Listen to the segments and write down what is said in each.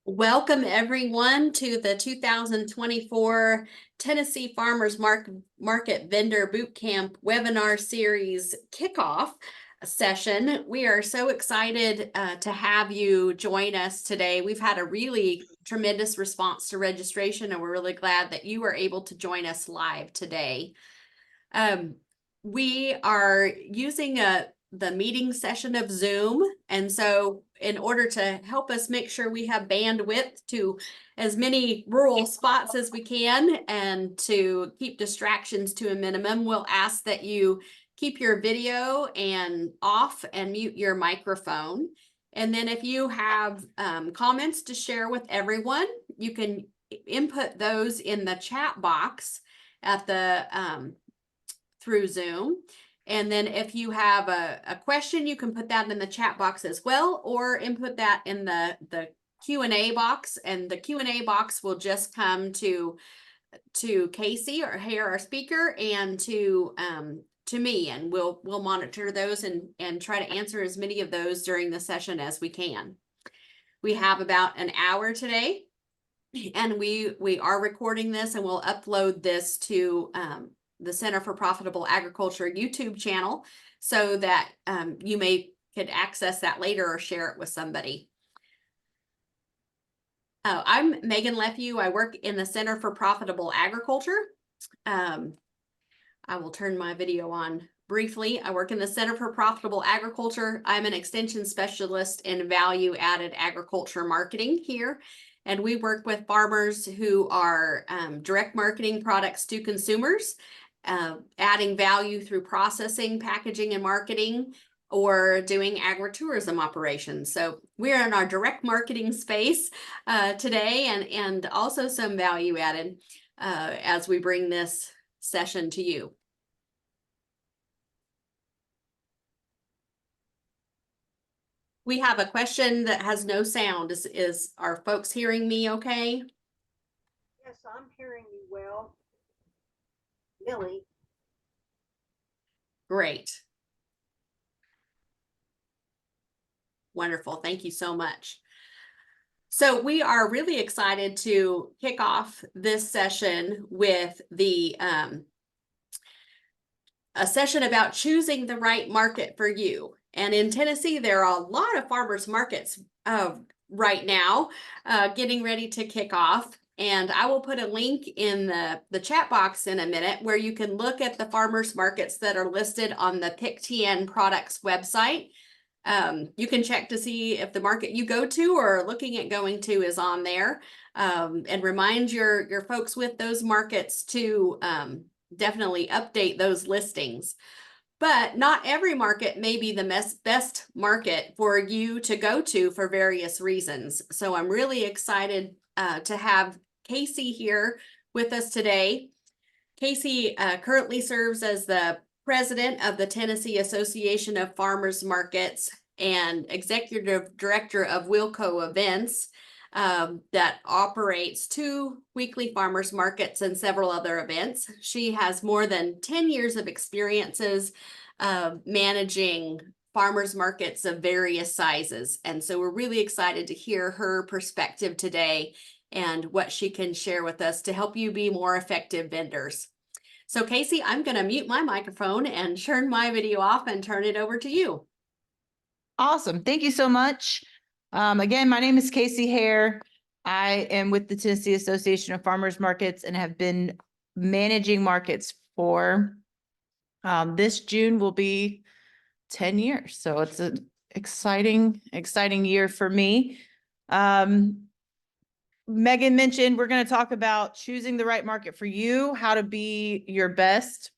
Welcome everyone to the 2024 Tennessee Farmers Market Vendor Bootcamp webinar series kickoff session. We are so excited to have you join us today. We've had a really tremendous response to registration, and we're really glad that you are able to join us live today. We are using the meeting session of Zoom. And so in order to help us make sure we have bandwidth to as many rural spots as we can and to keep distractions to a minimum, we'll ask that you keep your video off and mute your microphone. And then if you have comments to share with everyone, you can input those in the chat box at the through Zoom. And then if you have a question, you can put that in the chat box as well, or input that in the Q&A box, and the Q&A box will just come to Kasi or Haire, our speaker, and to me, and we'll monitor those and try to answer as many of those during the session as we can. We have about an hour today, and we are recording this, and we'll upload this to the Center for Profitable Agriculture YouTube channel so that you could access that later or share it with somebody. I'm Megan Lefew. I work in the Center for Profitable Agriculture. I will turn my video on briefly. I work in the Center for Profitable Agriculture. I'm an extension specialist in value-added agriculture marketing here. And we work with farmers who are direct marketing products to consumers, adding value through processing, packaging, and marketing, or doing agritourism operations. So we're in our direct marketing space today, and also some value added as we bring this session to you. We have a question that has no sound. Are folks hearing me okay? Yes, I'm hearing you well. Millie. Great. Wonderful. Thank you so much. So we are really excited to kick off this session with a session about choosing the right market for you. And in Tennessee, there are a lot of farmers markets right now getting ready to kick off. And I will put a link in the chat box in a minute where you can look at the farmers markets that are listed on the PicTN Products website. You can check to see if the market you go to or are looking at going to is on there, and remind your folks with those markets to definitely update those listings. But not every market may be the best market for you to go to for various reasons. So I'm really excited to have Kasi here with us today. Kasi currently serves as the president of the Tennessee Association of Farmers Markets and executive director of Wilco Events that operates 2 weekly farmers markets and several other events. She has more than 10 years of experiences managing farmers markets of various sizes. And so we're really excited to hear her perspective today and what she can share with us to help you be more effective vendors. So Kasi, I'm going to mute my microphone and turn my video off and turn it over to you. Awesome. Thank you so much. Again, my name is Kasi Haire. I am with the Tennessee Association of Farmers Markets and have been managing markets for this June will be 10 years. So it's an exciting year for me. Megan mentioned we're going to talk about choosing the right market for you, how to be your best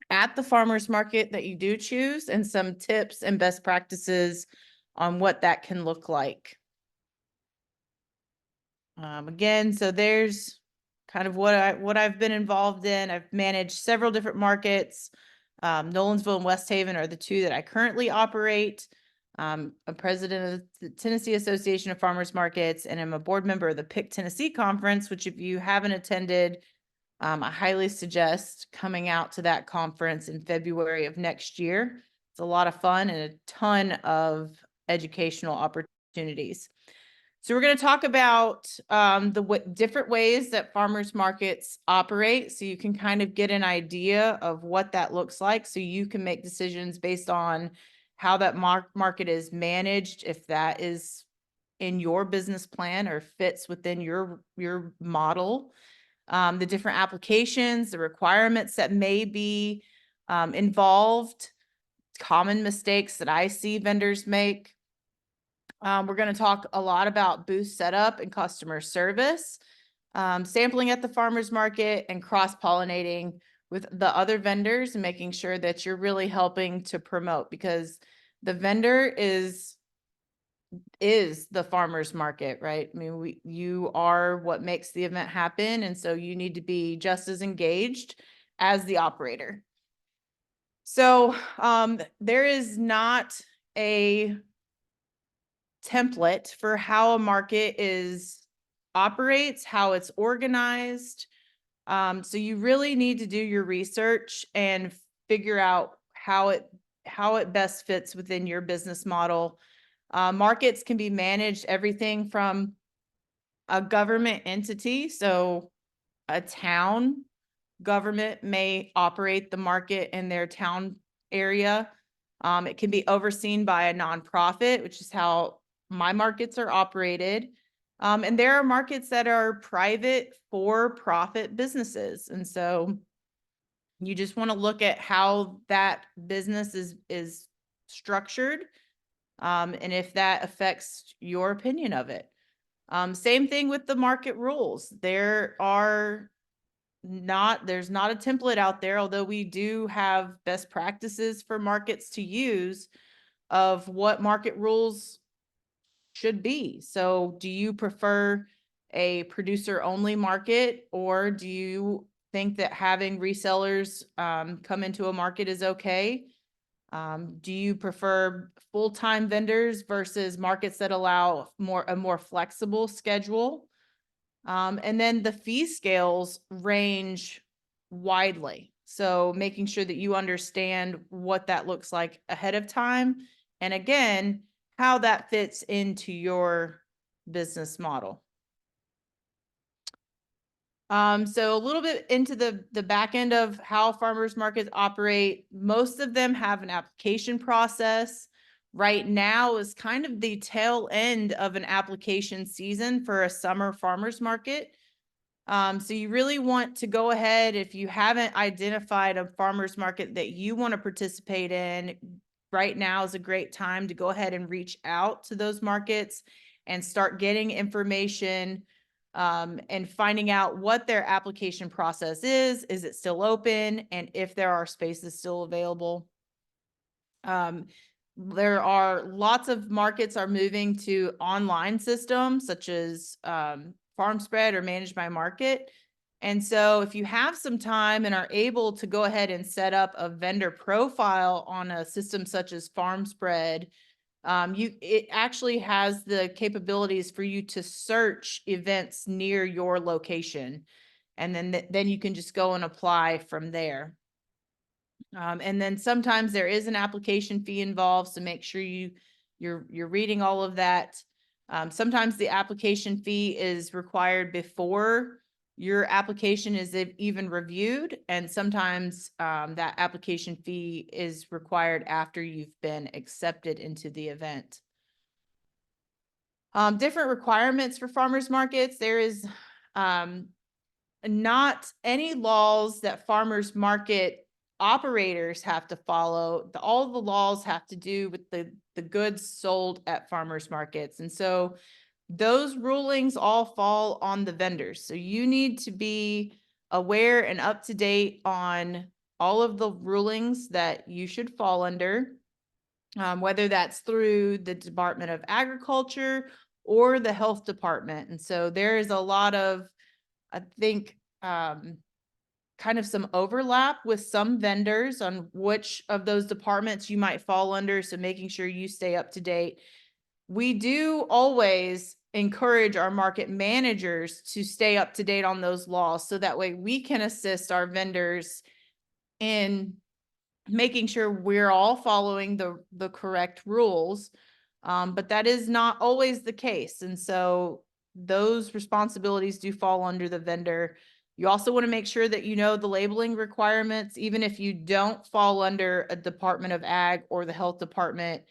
at the farmers market that you do choose, and some tips and best practices on what that can look like. Again, so there's kind of what I've been involved in. I've managed several different markets. Nolensville and West Haven are the 2 that I currently operate. I'm a president of the Tennessee Association of Farmers Markets, and I'm a board member of the Pick Tennessee Conference, which if you haven't attended, I highly suggest coming out to that conference in February of next year. It's a lot of fun and a ton of educational opportunities. So we're going to talk about the different ways that farmers markets operate, so you can kind of get an idea of what that looks like, so you can make decisions based on how that market is managed, if that is in your business plan or fits within your model, the different applications, the requirements that may be involved, common mistakes that I see vendors make. We're going to talk a lot about booth setup and customer service, sampling at the farmers market, and cross-pollinating with the other vendors and making sure that you're really helping to promote, because the vendor is the farmers market, right? I mean, you are what makes the event happen, and so you need to be just as engaged as the operator. So there is not a template for how a market operates, how it's organized. So you really need to do your research and figure out how it best fits within your business model. Markets can be managed everything from a government entity, so a town government may operate the market in their town area. It can be overseen by a nonprofit, which is how my markets are operated. And there are markets that are private for-profit businesses. And so you just want to look at how that business is structured, and if that affects your opinion of it. Same thing with the market rules. There's not a template out there, although we do have best practices for markets to use of what market rules should be. So do you prefer a producer only market, or do you think that having resellers come into a market is okay? Do you prefer full-time vendors versus markets that allow a more flexible schedule? And then the fee scales range widely. So making sure that you understand what that looks like ahead of time. And again, how that fits into your business model. So a little bit into the back end of how farmers markets operate. Most of them have an application process. Right now is kind of the tail end of an application season for a summer farmers market. So you really want to go ahead, if you haven't identified a farmers market that you want to participate in, right now is a great time to go ahead and reach out to those markets and start getting information, and finding out what their application process is it still open, and if there are spaces still available. There are lots of markets are moving to online systems such as FarmSpread or Manage My Market. And so if you have some time and are able to go ahead and set up a vendor profile on a system such as FarmSpread, it actually has the capabilities for you to search events near your location. And then you can just go and apply from there. And then sometimes there is an application fee involved, so make sure you're reading all of that. Sometimes the application fee is required before your application is even reviewed, and sometimes that application fee is required after you've been accepted into the event. Different requirements for farmers markets. There is not any laws that farmers market operators have to follow. All the laws have to do with the goods sold at farmers markets. And so those rulings all fall on the vendors. So you need to be aware and up to date on all of the rulings that you should fall under, whether that's through the Department of Agriculture or the Health Department. And so there is a lot of, I think, kind of some overlap with some vendors on which of those departments you might fall under. So making sure you stay up to date. We do always encourage our market managers to stay up to date on those laws, so that way we can assist our vendors in making sure we're all following the correct rules. But that is not always the case. And so those responsibilities do fall under the vendor. You also want to make sure that you know the labeling requirements, even if you don't fall under a Department of Ag or the health department.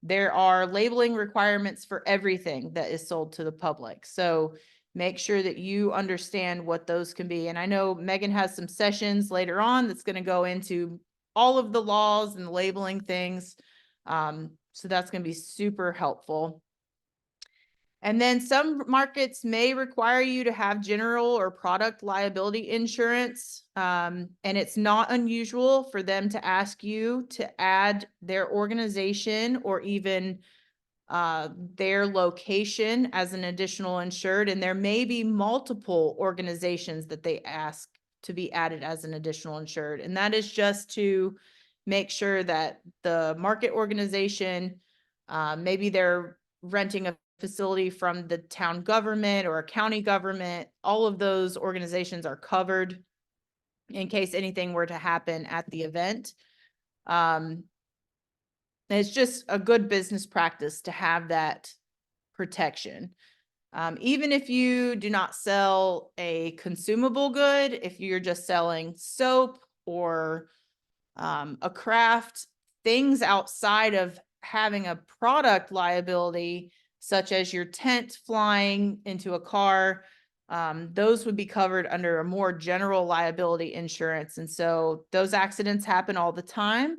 There are labeling requirements for everything that is sold to the public. So make sure that you understand what those can be. And I know Megan has some sessions later on that's going to go into all of the laws and the labeling things. So that's going to be super helpful. And then some markets may require you to have general or product liability insurance. And it's not unusual for them to ask you to add their organization or even their location as an additional insured. And there may be multiple organizations that they ask to be added as an additional insured. And that is just to make sure that the market organization, maybe they're renting a facility from the town government or a county government, all of those organizations are covered in case anything were to happen at the event. And it's just a good business practice to have that protection. Even if you do not sell a consumable good, if you're just selling soap or a craft, things outside of having a product liability, such as your tent flying into a car, those would be covered under a more general liability insurance. And so those accidents happen all the time.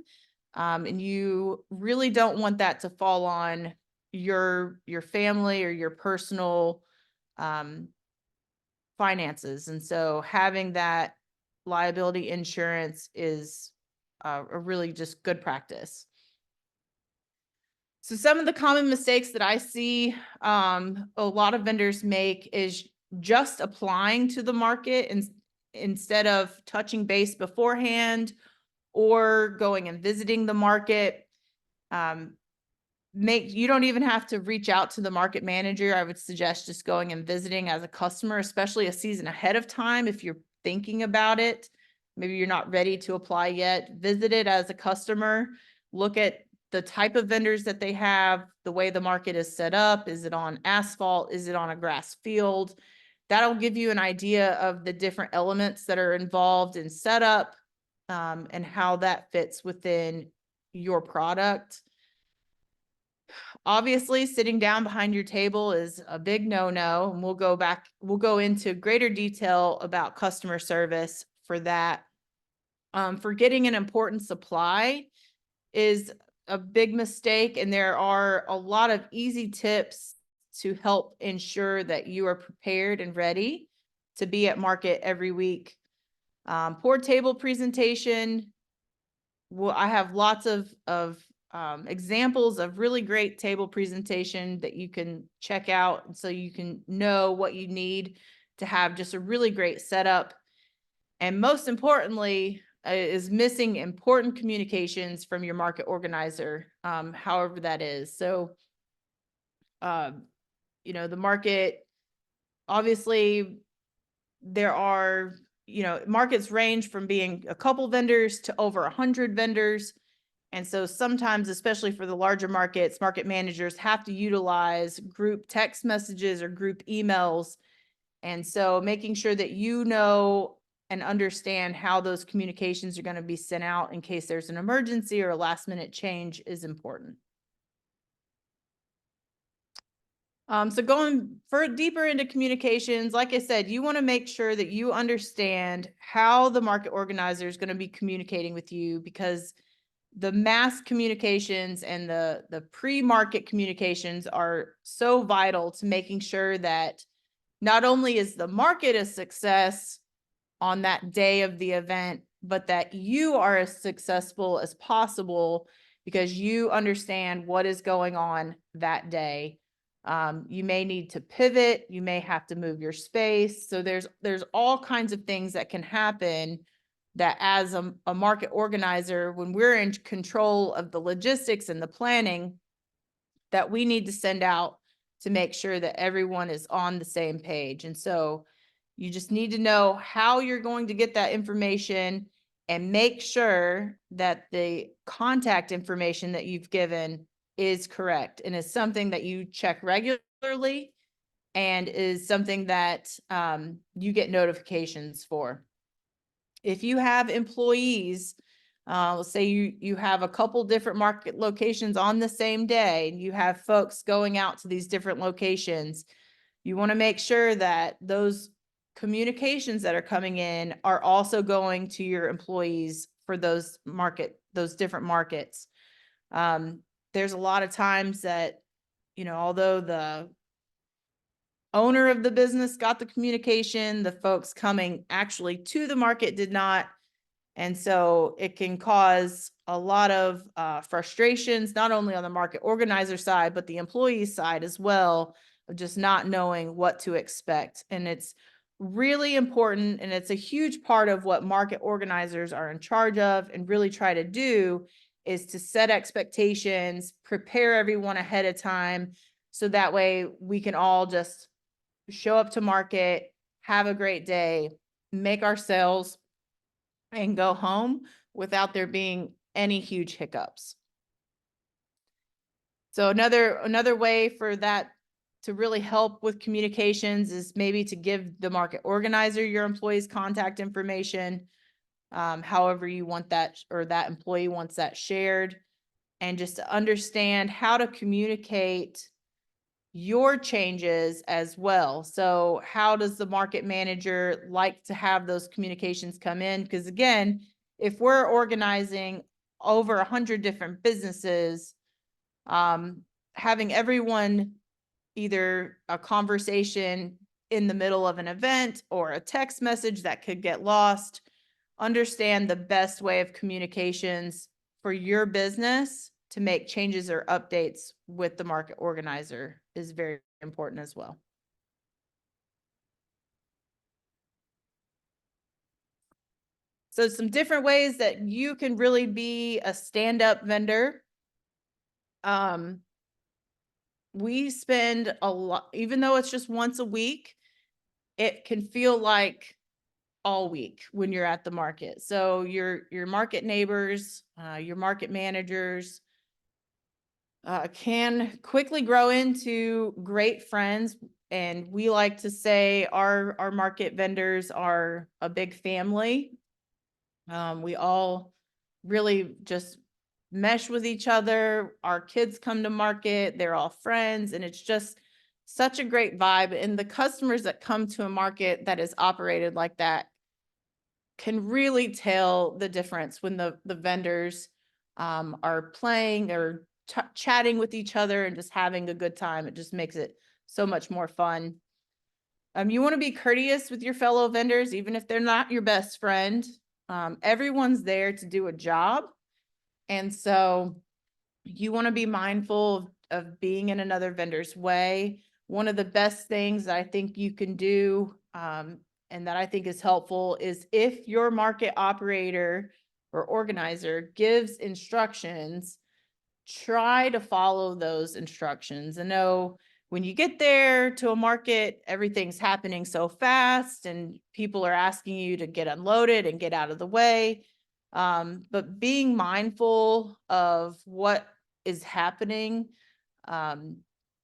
And you really don't want that to fall on your family or your personal finances. And so having that liability insurance is a really just good practice. So some of the common mistakes that I see a lot of vendors make is just applying to the market and instead of touching base beforehand or going and visiting the market. You don't even have to reach out to the market manager. I would suggest just going and visiting as a customer, especially a season ahead of time. If you're thinking about it, maybe you're not ready to apply yet, visit it as a customer, look at the type of vendors that they have, the way the market is set up. Is it on asphalt? Is it on a grass field? That'll give you an idea of the different elements that are involved in setup, and how that fits within your product. Obviously, sitting down behind your table is a big no-no, and we'll go into greater detail about customer service for that. Forgetting an important supply is a big mistake, and there are a lot of easy tips to help ensure that you are prepared and ready to be at market every week. Poor table presentation. Well, I have lots of examples of really great table presentation that you can check out so you can know what you need to have just a really great setup. And most importantly, is missing important communications from your market organizer, however that is. So, the market, obviously, there are, markets range from being a couple vendors to over 100 vendors. And so sometimes, especially for the larger markets, market managers have to utilize group text messages or group emails. And so making sure that you know and understand how those communications are going to be sent out in case there's an emergency or a last minute change is important. So going deeper into communications, like I said, you want to make sure that you understand how the market organizer is going to be communicating with you, because the mass communications and the pre-market communications are so vital to making sure that not only is the market a success on that day of the event, but that you are as successful as possible because you understand what is going on that day. You may need to pivot, you may have to move your space. So there's all kinds of things that can happen that as a market organizer, when we're in control of the logistics and the planning, that we need to send out to make sure that everyone is on the same page. And so you just need to know how you're going to get that information and make sure that the contact information that you've given is correct and is something that you check regularly and is something that you get notifications for. If you have employees, let's say you have a couple different market locations on the same day, and you have folks going out to these different locations, you want to make sure that those communications that are coming in are also going to your employees for those different markets. There's a lot of times that, although the owner of the business got the communication, the folks coming actually to the market did not. And so it can cause a lot of frustrations, not only on the market organizer side, but the employee side as well, of just not knowing what to expect. And it's really important, and it's a huge part of what market organizers are in charge of and really try to do, is to set expectations, prepare everyone ahead of time, so that way we can all just show up to market, have a great day, make our sales, and go home without there being any huge hiccups. So another way for that to really help with communications is maybe to give the market organizer your employee's contact information, however you want that, or that employee wants that shared, and just to understand how to communicate your changes as well. So how does the market manager like to have those communications come in? Because again, if we're organizing over 100 different businesses, having everyone either a conversation in the middle of an event or a text message that could get lost, understand the best way of communications for your business to make changes or updates with the market organizer is very important as well. So some different ways that you can really be a stand-up vendor. We spend a lot, even though it's just once a week, it can feel like all week when you're at the market. So your market neighbors, your market managers, can quickly grow into great friends. And we like to say our market vendors are a big family. We all really just mesh with each other. Our kids come to market, they're all friends, and it's just such a great vibe. And the customers that come to a market that is operated like that can really tell the difference when the vendors are playing or chatting with each other and just having a good time. It just makes it so much more fun. You want to be courteous with your fellow vendors, even if they're not your best friend. Everyone's there to do a job. And so you want to be mindful of being in another vendor's way. One of the best things that I think you can do, and that I think is helpful, is if your market operator or organizer gives instructions, try to follow those instructions. I know when you get there to a market, everything's happening so fast and people are asking you to get unloaded and get out of the way. But being mindful of what is happening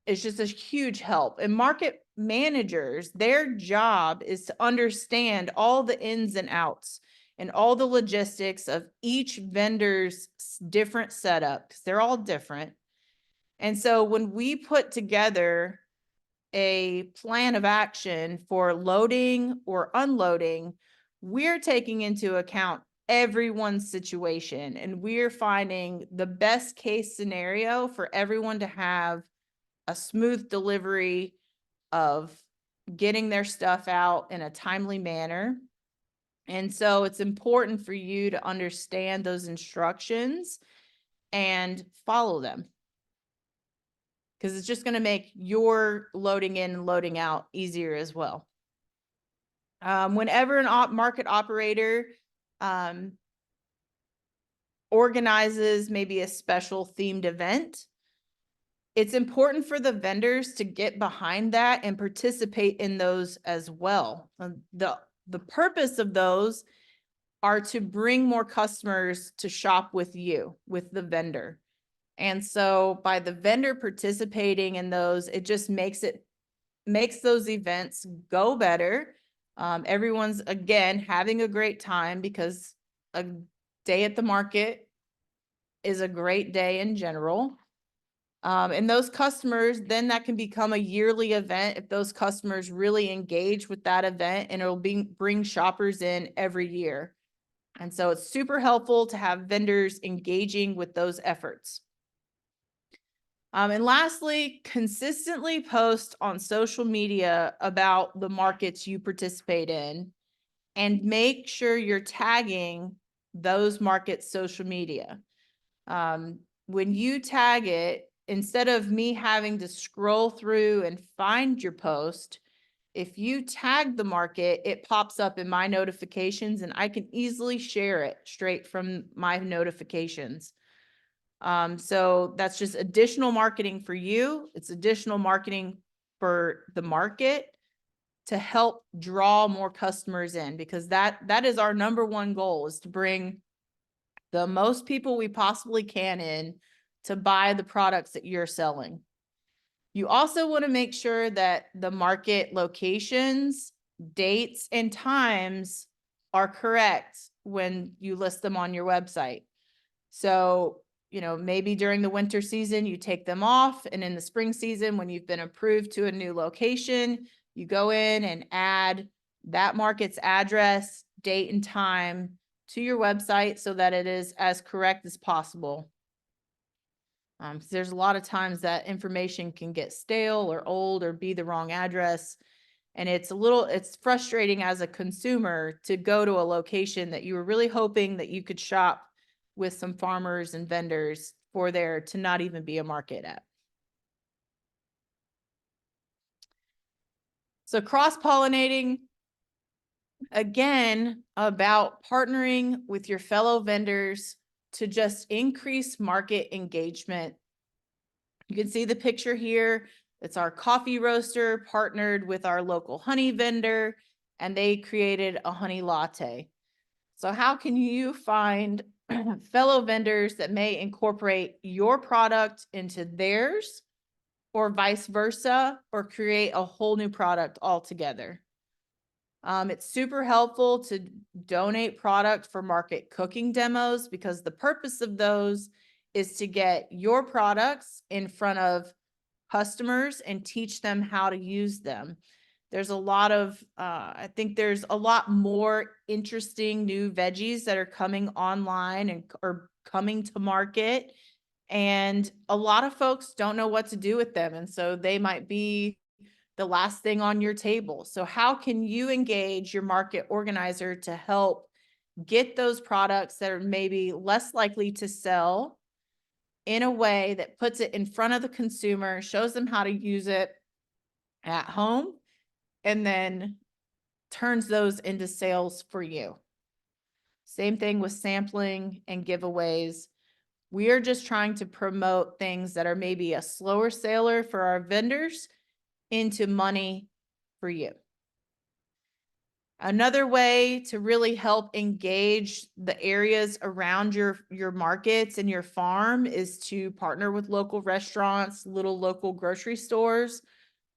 is just a huge help. And market managers, their job is to understand all the ins and outs and all the logistics of each vendor's different setup, because they're all different. And so when we put together a plan of action for loading or unloading, we're taking into account everyone's situation, and we're finding the best case scenario for everyone to have a smooth delivery of getting their stuff out in a timely manner. And so it's important for you to understand those instructions and follow them, because it's just going to make your loading in and loading out easier as well. Whenever an market operator organizes maybe a special themed event, it's important for the vendors to get behind that and participate in those as well. The purpose of those are to bring more customers to shop with you, with the vendor. And so by the vendor participating in those, it just makes those events go better. Everyone's, again, having a great time because a day at the market is a great day in general. And those customers, then that can become a yearly event if those customers really engage with that event, and it'll bring shoppers in every year. And so it's super helpful to have vendors engaging with those efforts. And lastly, consistently post on social media about the markets you participate in, and make sure you're tagging those markets' social media. When you tag it, instead of me having to scroll through and find your post, if you tag the market, it pops up in my notifications and I can easily share it straight from my notifications. So that's just additional marketing for you. It's additional marketing for the market to help draw more customers in, because that is our number one goal, is to bring the most people we possibly can in to buy the products that you're selling. You also want to make sure that the market locations, dates, and times are correct when you list them on your website. So, maybe during the winter season, you take them off, and in the spring season, when you've been approved to a new location, you go in and add that market's address, date, and time to your website so that it is as correct as possible. There's a lot of times that information can get stale or old or be the wrong address. And it's frustrating as a consumer to go to a location that you were really hoping that you could shop with some farmers and vendors for there to not even be a market at. So cross-pollinating, again, about partnering with your fellow vendors to just increase market engagement. You can see the picture here. It's our coffee roaster partnered with our local honey vendor, and they created a honey latte. So how can you find fellow vendors that may incorporate your product into theirs, or vice versa, or create a whole new product altogether? It's super helpful to donate product for market cooking demos, because the purpose of those is to get your products in front of customers and teach them how to use them. There's a lot of, I think there's a lot more interesting new veggies that are coming online and are coming to market. And a lot of folks don't know what to do with them. And so they might be the last thing on your table. So how can you engage your market organizer to help get those products that are maybe less likely to sell in a way that puts it in front of the consumer, shows them how to use it at home, and then turns those into sales for you? Same thing with sampling and giveaways. We are just trying to promote things that are maybe a slower seller for our vendors into money for you. Another way to really help engage the areas around your markets and your farm is to partner with local restaurants, little local grocery stores,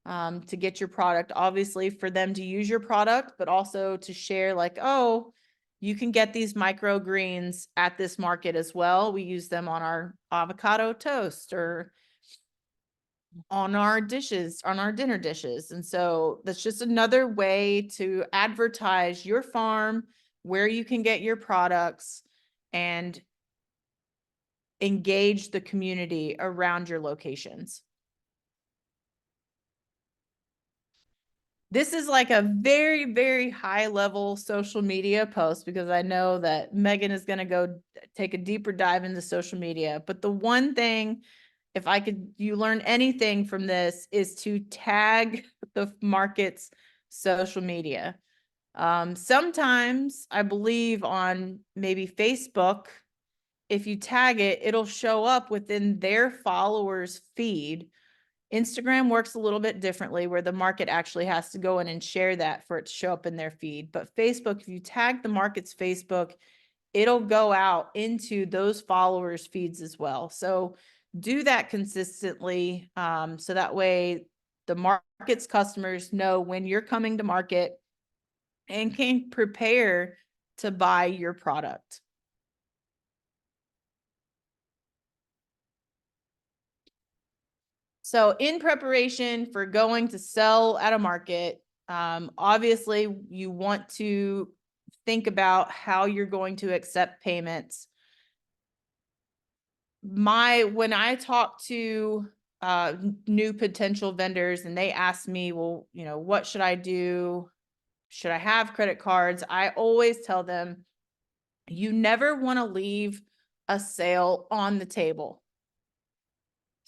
to get your product, obviously for them to use your product, but also to share, like, oh, you can get these microgreens at this market as well. We use them on our avocado toast or on our dishes, on our dinner dishes. And so that's just another way to advertise your farm, where you can get your products, and engage the community around your locations. This is like a very, very high level social media post, because I know that Megan is going to go take a deeper dive into social media. But the one thing, if you learn anything from this, is to tag the market's social media. Sometimes I believe on maybe Facebook, if you tag it, it'll show up within their followers' feed. Instagram works a little bit differently, where the market actually has to go in and share that for it to show up in their feed. But Facebook, if you tag the market's Facebook, it'll go out into those followers' feeds as well. So do that consistently. So that way the market's customers know when you're coming to market and can prepare to buy your product. So in preparation for going to sell at a market, obviously you want to think about how you're going to accept payments. When I talk to new potential vendors and they ask me, well, what should I do? Should I have credit cards? I always tell them, you never want to leave a sale on the table.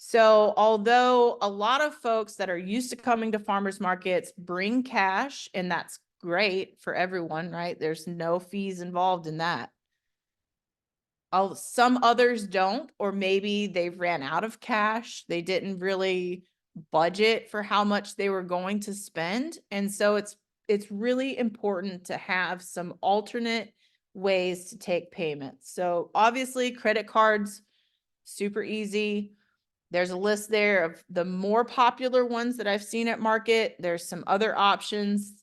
So although a lot of folks that are used to coming to farmers markets bring cash, and that's great for everyone, right? There's no fees involved in that. Some others don't, or maybe they ran out of cash. They didn't really budget for how much they were going to spend. And so it's really important to have some alternate ways to take payments. So obviously credit cards, super easy. There's a list there of the more popular ones that I've seen at market. There's some other options,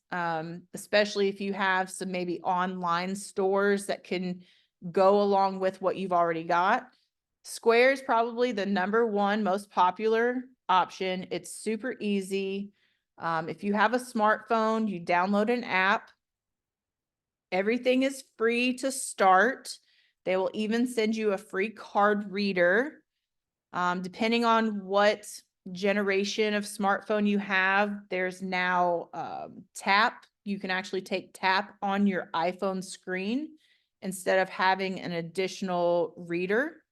especially if you have some maybe online stores that can go along with what you've already got. Square is probably the #1 most popular option. It's super easy. If you have a smartphone, you download an app. Everything is free to start. They will even send you a free card reader. Depending on what generation of smartphone you have, there's now tap. You can actually take tap on your iPhone screen instead of having an additional reader.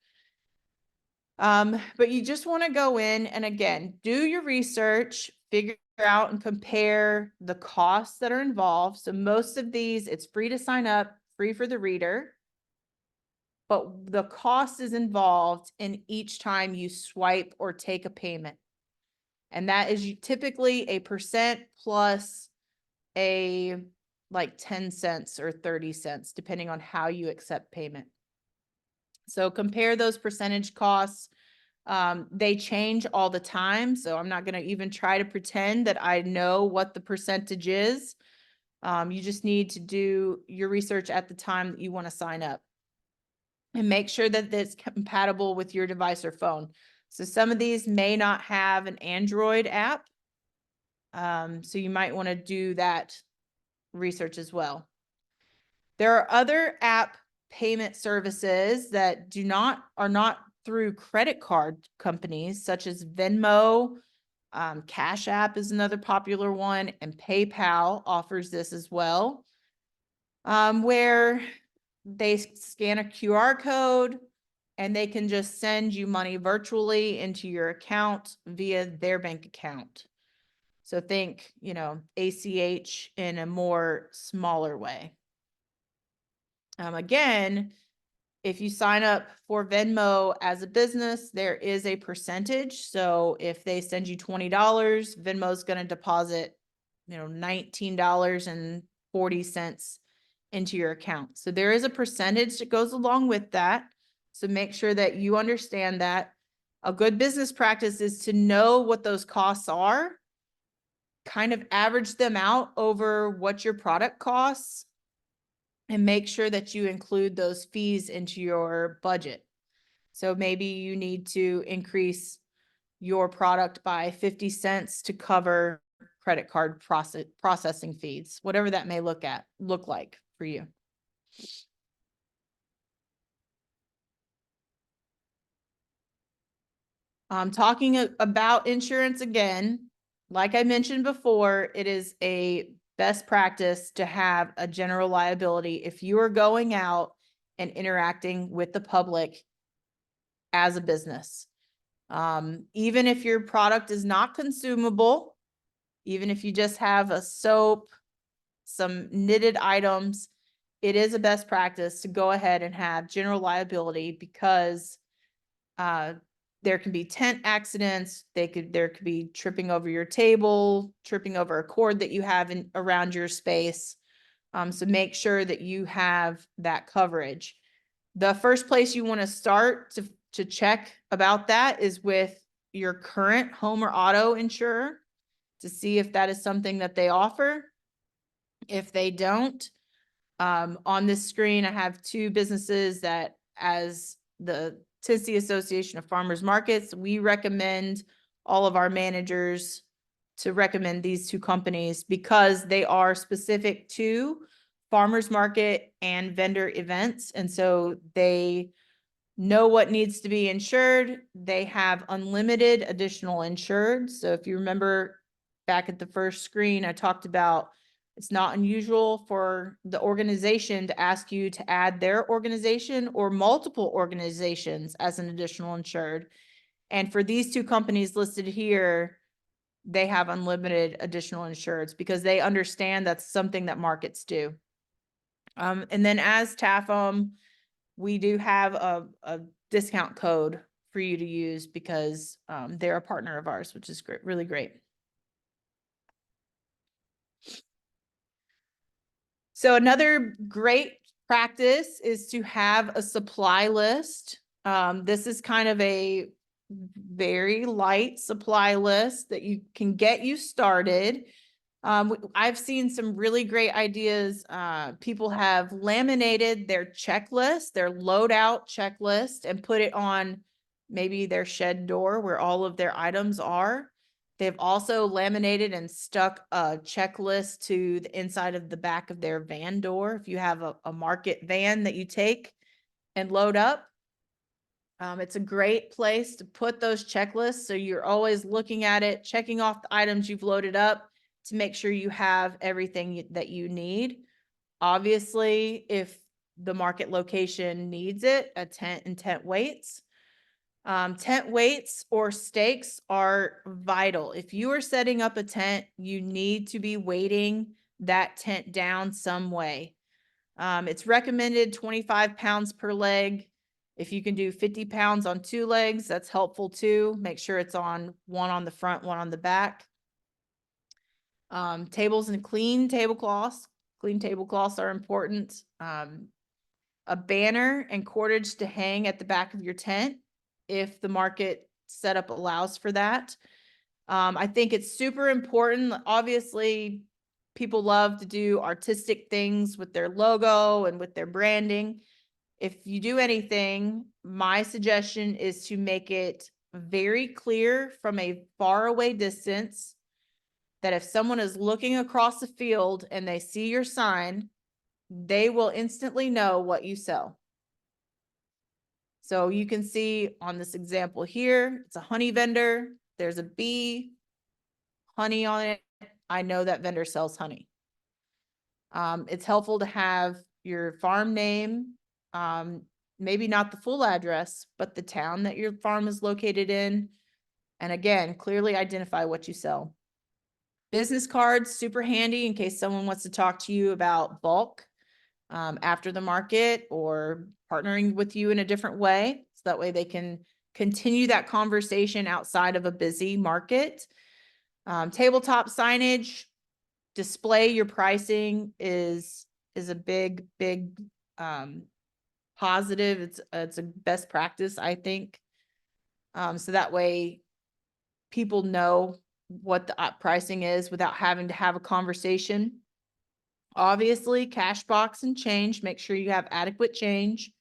But you just want to go in and again, do your research, figure out and compare the costs that are involved. So most of these, it's free to sign up, free for the reader, but the cost is involved in each time you swipe or take a payment. And that is typically a percent plus a like 10 cents or 30 cents, depending on how you accept payment. So compare those percentage costs. They change all the time. So I'm not going to even try to pretend that I know what the percentage is. You just need to do your research at the time that you want to sign up. And make sure that it's compatible with your device or phone. So some of these may not have an Android app. So you might want to do that research as well. There are other app payment services that are not through credit card companies, such as Venmo. Cash App is another popular one, and PayPal offers this as well, where they scan a QR code and they can just send you money virtually into your account via their bank account. So think, ACH in a more smaller way. Again, if you sign up for Venmo as a business, there is a percentage. So if they send you $20, Venmo's going to deposit, $19.40 into your account. So there is a percentage that goes along with that. So make sure that you understand that. A good business practice is to know what those costs are, kind of average them out over what your product costs, and make sure that you include those fees into your budget. So maybe you need to increase your product by 50 cents to cover credit card processing fees, whatever that may look like for you. Talking about insurance again, like I mentioned before, it is a best practice to have a general liability if you are going out and interacting with the public as a business. Even if your product is not consumable, even if you just have a soap, some knitted items, it is a best practice to go ahead and have general liability because there can be tent accidents. There could be tripping over your table, tripping over a cord that you have around your space. So make sure that you have that coverage. The first place you want to start to check about that is with your current home or auto insurer to see if that is something that they offer. If they don't, on this screen, I have two businesses that, as the Tennessee Association of Farmers Markets, we recommend all of our managers to recommend these two companies because they are specific to farmers market and vendor events. And so they know what needs to be insured. They have unlimited additional insured. So if you remember back at the first screen, I talked about it's not unusual for the organization to ask you to add their organization or multiple organizations as an additional insured. And for these two companies listed here, they have unlimited additional insureds because they understand that's something that markets do. And then as TAFM, we do have a discount code for you to use because they're a partner of ours, which is great, really great. So another great practice is to have a supply list. This is kind of a very light supply list that you can get you started. I've seen some really great ideas. People have laminated their checklist, their loadout checklist, and put it on maybe their shed door where all of their items are. They've also laminated and stuck a checklist to the inside of the back of their van door. If you have a market van that you take and load up, it's a great place to put those checklists. So you're always looking at it, checking off the items you've loaded up to make sure you have everything that you need. Obviously, if the market location needs it, a tent and tent weights. Tent weights or stakes are vital. If you are setting up a tent, you need to be weighting that tent down some way. It's recommended 25 pounds per leg. If you can do 50 pounds on 2 legs, that's helpful too. Make sure it's on one on the front, one on the back. Tables and clean tablecloths. Clean tablecloths are important. A banner and cordage to hang at the back of your tent if the market setup allows for that. I think it's super important. Obviously, people love to do artistic things with their logo and with their branding. If you do anything, my suggestion is to make it very clear from a far away distance that if someone is looking across the field and they see your sign, they will instantly know what you sell. So you can see on this example here, it's a honey vendor. There's a bee, honey on it. I know that vendor sells honey. It's helpful to have your farm name, maybe not the full address, but the town that your farm is located in. And again, clearly identify what you sell. Business cards, super handy in case someone wants to talk to you about bulk after the market or partnering with you in a different way. So that way they can continue that conversation outside of a busy market. Tabletop signage, display your pricing is a big positive. It's a best practice, I think. So that way people know what the pricing is without having to have a conversation. Obviously, cash box and change, make sure you have adequate change.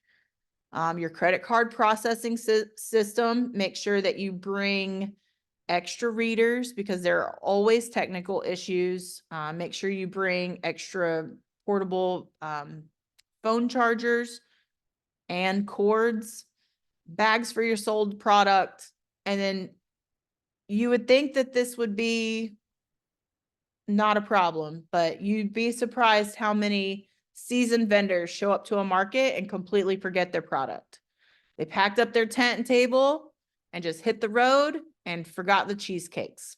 Your credit card processing system, make sure that you bring extra readers because there are always technical issues. Make sure you bring extra portable phone chargers and cords, bags for your sold product. And then you would think that this would be not a problem, but you'd be surprised how many seasoned vendors show up to a market and completely forget their product. They packed up their tent and table and just hit the road and forgot the cheesecakes.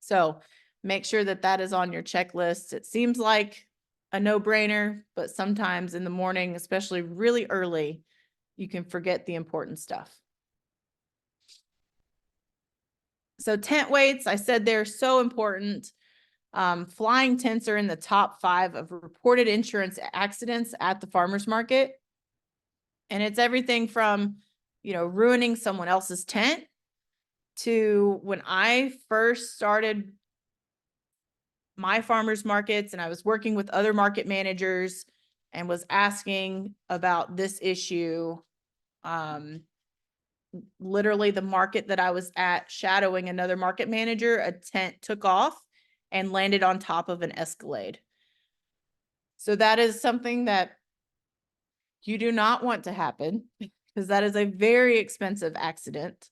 So make sure that that is on your checklist. It seems like a no-brainer, but sometimes in the morning, especially really early, you can forget the important stuff. So tent weights, I said they're so important. Flying tents are in the top 5 of reported insurance accidents at the farmer's market. And it's everything from, ruining someone else's tent, to when I first started my farmers markets and I was working with other market managers and was asking about this issue. Literally the market that I was at, shadowing another market manager, a tent took off and landed on top of an Escalade. So that is something that you do not want to happen, because that is a very expensive accident.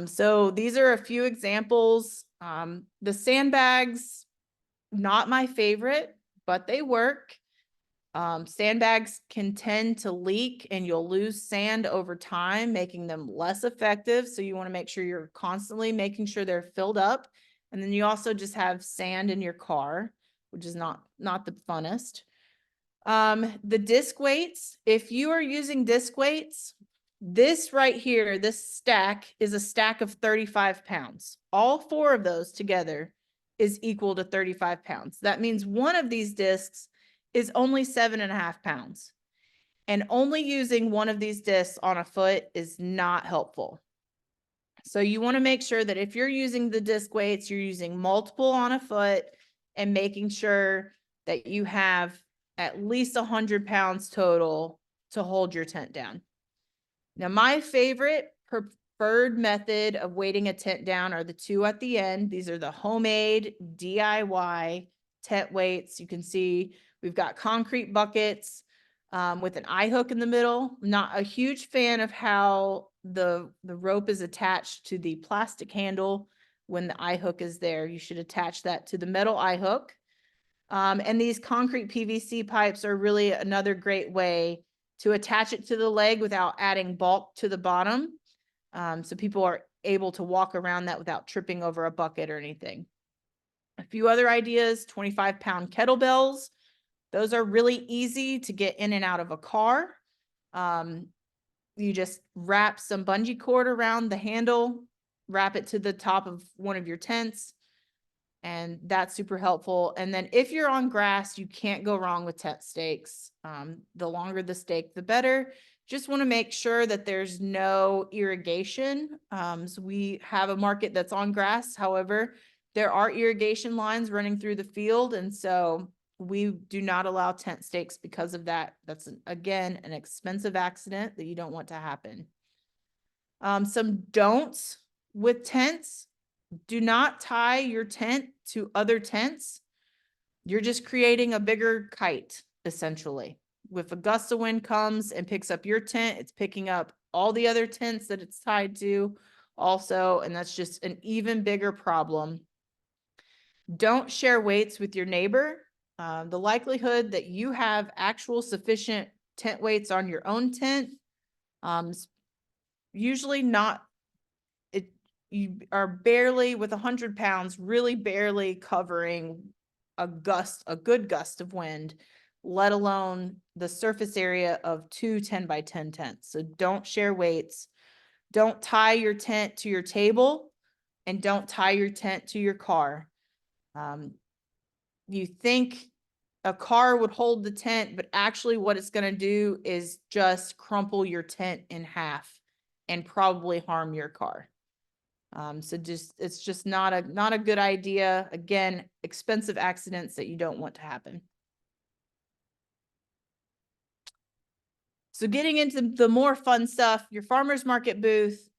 So these are a few examples. The sandbags, not my favorite, but they work. Sandbags can tend to leak and you'll lose sand over time, making them less effective. So you want to make sure you're constantly making sure they're filled up. And then you also just have sand in your car, which is not the funnest. The disc weights, if you are using disc weights, this right here, this stack is a stack of 35 pounds. All 4 of those together is equal to 35 pounds. That means one of these discs is only 7.5 pounds. And only using one of these discs on a foot is not helpful. So you want to make sure that if you're using the disc weights, you're using multiple on a foot and making sure that you have at least 100 pounds total to hold your tent down. Now, my favorite preferred method of weighting a tent down are the 2 at the end. These are the homemade DIY tent weights. You can see we've got concrete buckets with an eye hook in the middle. I'm not a huge fan of how the rope is attached to the plastic handle when the eye hook is there. You should attach that to the metal eye hook. And these concrete PVC pipes are really another great way to attach it to the leg without adding bulk to the bottom. So people are able to walk around that without tripping over a bucket or anything. A few other ideas: 25-pound kettlebells. Those are really easy to get in and out of a car. You just wrap some bungee cord around the handle, wrap it to the top of one of your tents, and that's super helpful. And then if you're on grass, you can't go wrong with tent stakes. The longer the stake, the better. Just want to make sure that there's no irrigation. So we have a market that's on grass. However, there are irrigation lines running through the field. And so we do not allow tent stakes because of that. That's, again, an expensive accident that you don't want to happen. Some don'ts with tents: do not tie your tent to other tents. You're just creating a bigger kite, essentially. If a gust of wind comes and picks up your tent, it's picking up all the other tents that it's tied to also, and that's just an even bigger problem. Don't share weights with your neighbor. The likelihood that you have actual sufficient tent weights on your own tent, usually not. You are barely, with 100 pounds, really barely covering a good gust of wind, let alone the surface area of 2 10-by-10 tents. So don't share weights. Don't tie your tent to your table, and don't tie your tent to your car. You think a car would hold the tent, but actually what it's going to do is just crumple your tent in half and probably harm your car. So it's just not a good idea. Again, expensive accidents that you don't want to happen. So getting into the more fun stuff, your farmer's market booth.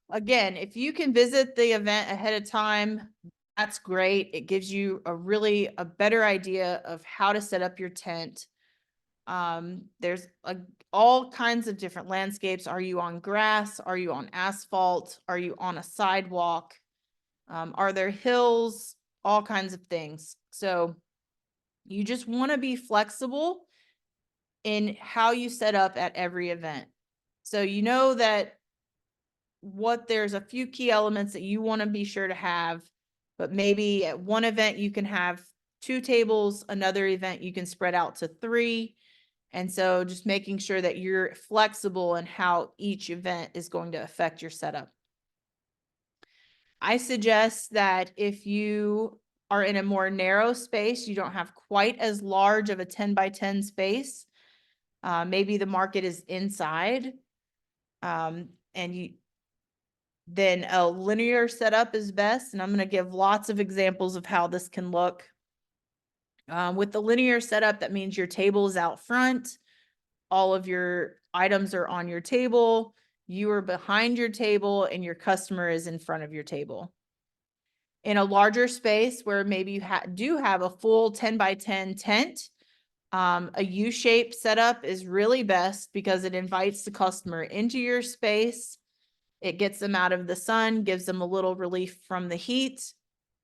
Again, if you can visit the event ahead of time, that's great. It gives you a better idea of how to set up your tent. There's all kinds of different landscapes. Are you on grass? Are you on asphalt? Are you on a sidewalk? Are there hills? All kinds of things. So you just want to be flexible in how you set up at every event. So you know that there's a few key elements that you want to be sure to have, but maybe at one event you can have 2 tables, another event you can spread out to 3. And so just making sure that you're flexible in how each event is going to affect your setup. I suggest that if you are in a more narrow space, you don't have quite as large of a 10-by-10 space. Maybe the market is inside. And then a linear setup is best. And I'm going to give lots of examples of how this can look. With the linear setup, that means your table is out front. All of your items are on your table. You are behind your table and your customer is in front of your table. In a larger space where maybe you do have a full 10 by 10 tent, a U-shaped setup is really best because it invites the customer into your space. It gets them out of the sun, gives them a little relief from the heat.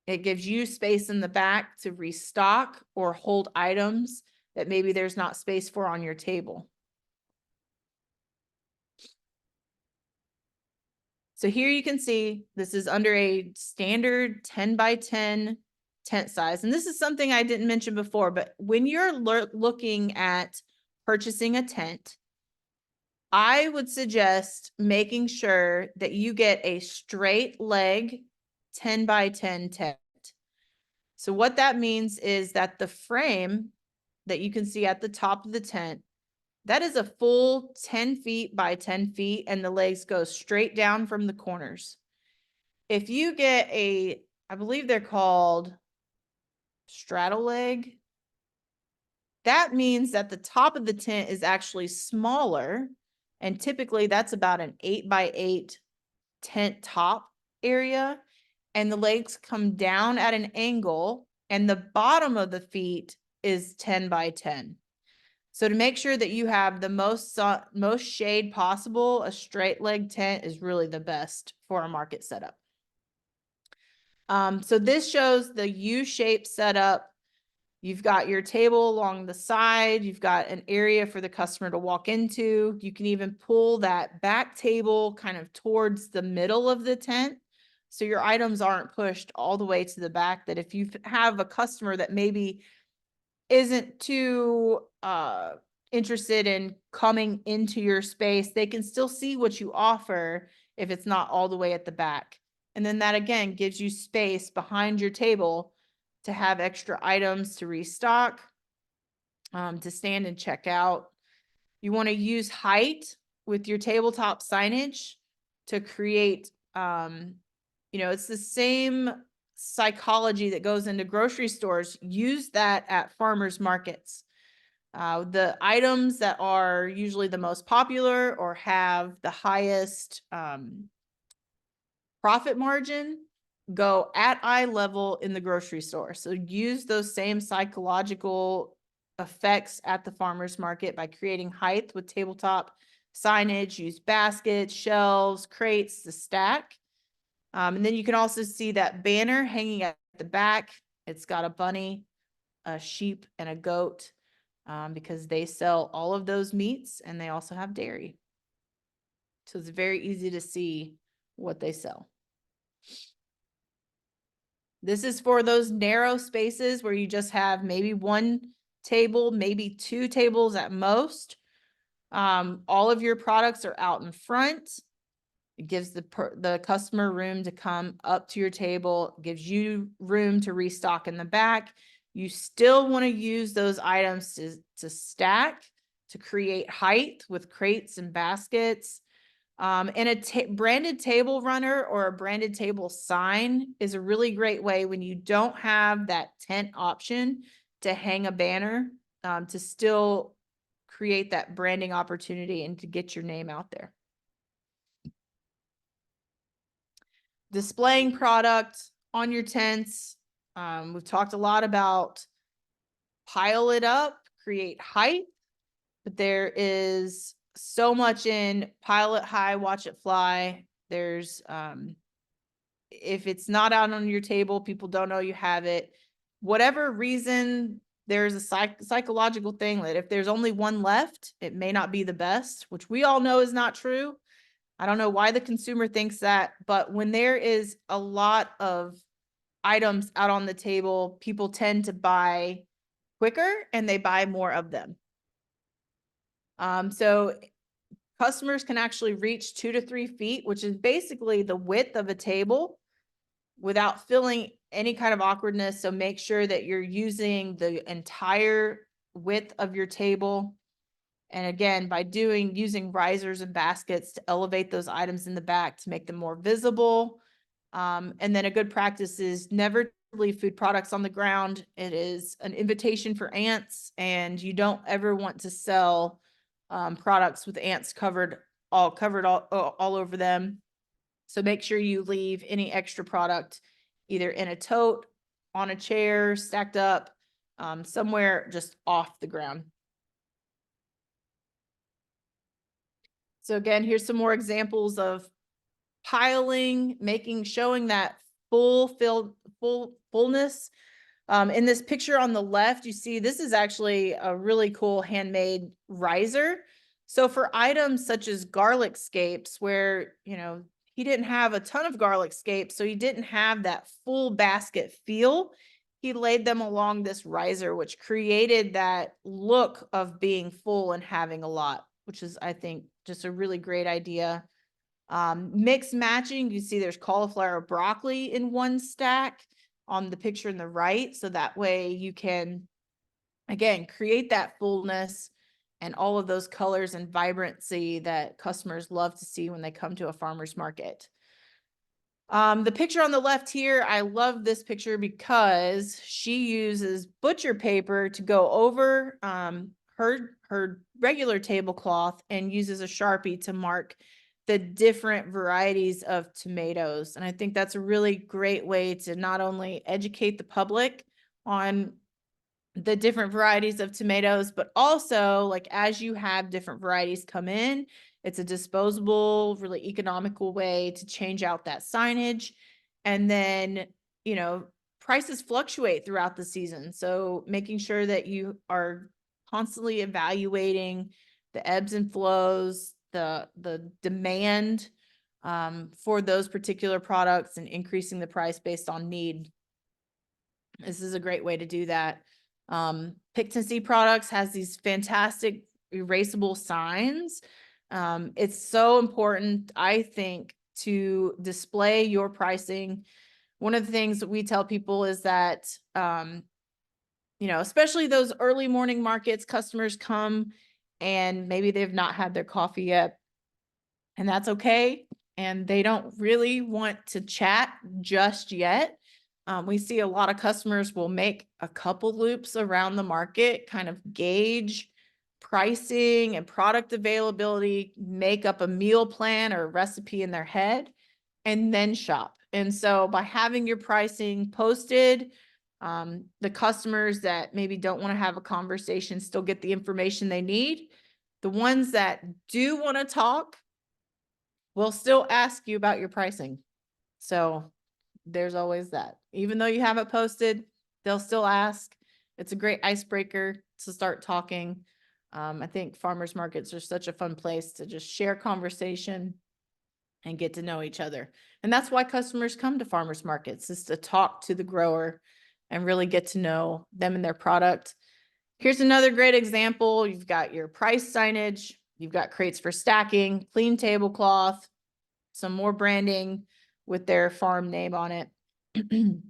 It gives you space in the back to restock or hold items that maybe there's not space for on your table. So here you can see this is under a standard 10 by 10 tent size. And this is something I didn't mention before, but when you're looking at purchasing a tent, I would suggest making sure that you get a straight leg 10 by 10 tent. So what that means is that the frame that you can see at the top of the tent, that is a full 10 feet by 10 feet, and the legs go straight down from the corners. If you get I believe they're called straddle leg, that means that the top of the tent is actually smaller. And typically that's about an 8 by 8 tent top area. And the legs come down at an angle and the bottom of the feet is 10 by 10. So to make sure that you have the most shade possible, a straight leg tent is really the best for a market setup. So this shows the U-shaped setup. You've got your table along the side. You've got an area for the customer to walk into. You can even pull that back table kind of towards the middle of the tent, so your items aren't pushed all the way to the back. That if you have a customer that maybe isn't too interested in coming into your space, they can still see what you offer if it's not all the way at the back. And then that again gives you space behind your table to have extra items to restock, to stand and check out. You want to use height with your tabletop signage to create, it's the same psychology that goes into grocery stores. Use that at farmers markets. The items that are usually the most popular or have the highest profit margin go at eye level in the grocery store. So use those same psychological effects at the farmer's market by creating height with tabletop signage. Use baskets, shelves, crates to stack. And then you can also see that banner hanging at the back. It's got a bunny, a sheep, and a goat, because they sell all of those meats and they also have dairy. So it's very easy to see what they sell. This is for those narrow spaces where you just have maybe one table, maybe two tables at most. All of your products are out in front. It gives the customer room to come up to your table, gives you room to restock in the back. You still want to use those items to stack, to create height with crates and baskets. And a branded table runner or a branded table sign is a really great way when you don't have that tent option to hang a banner, to still create that branding opportunity and to get your name out there. Displaying product on your tents. We've talked a lot about pile it up, create height, but there is so much in pile it high, watch it fly. There's, if it's not out on your table, people don't know you have it. Whatever reason, there's a psychological thing that if there's only one left, it may not be the best, which we all know is not true. I don't know why the consumer thinks that, but when there is a lot of items out on the table, people tend to buy quicker and they buy more of them. So customers can actually reach 2 to 3 feet, which is basically the width of a table, without feeling any kind of awkwardness. So make sure that you're using the entire width of your table. And again, by using risers and baskets to elevate those items in the back to make them more visible. And then a good practice is never leave food products on the ground. It is an invitation for ants, and you don't ever want to sell products with ants covered all over them. So make sure you leave any extra product either in a tote, on a chair, stacked up, somewhere just off the ground. So again, here's some more examples of piling, showing that fullness. In this picture on the left, you see this is actually a really cool handmade riser. So for items such as garlic scapes, where, he didn't have a ton of garlic scapes, so he didn't have that full basket feel, he laid them along this riser, which created that look of being full and having a lot, which is, I think, just a really great idea. Mix matching, you see there's cauliflower, broccoli in one stack on the picture in the right. So that way you can, again, create that fullness and all of those colors and vibrancy that customers love to see when they come to a farmer's market. The picture on the left here, I love this picture because she uses butcher paper to go over her regular tablecloth and uses a Sharpie to mark the different varieties of tomatoes. And I think that's a really great way to not only educate the public on the different varieties of tomatoes, but also, like, as you have different varieties come in, it's a disposable, really economical way to change out that signage. And then, prices fluctuate throughout the season. So making sure that you are constantly evaluating the ebbs and flows, the demand for those particular products, and increasing the price based on need. This is a great way to do that. Pick to See Products has these fantastic erasable signs. It's so important, I think, to display your pricing. One of the things that we tell people is that, especially those early morning markets, customers come and maybe they've not had their coffee yet, and that's okay. And they don't really want to chat just yet. We see a lot of customers will make a couple loops around the market, kind of gauge pricing and product availability, make up a meal plan or a recipe in their head, and then shop. And so by having your pricing posted, the customers that maybe don't want to have a conversation still get the information they need. The ones that do want to talk will still ask you about your pricing. So there's always that. Even though you have it posted, they'll still ask. It's a great icebreaker to start talking. I think farmers markets are such a fun place to just share conversation and get to know each other. And that's why customers come to farmers markets, is to talk to the grower and really get to know them and their product. Here's another great example. You've got your price signage, you've got crates for stacking, clean tablecloth, some more branding with their farm name on it. And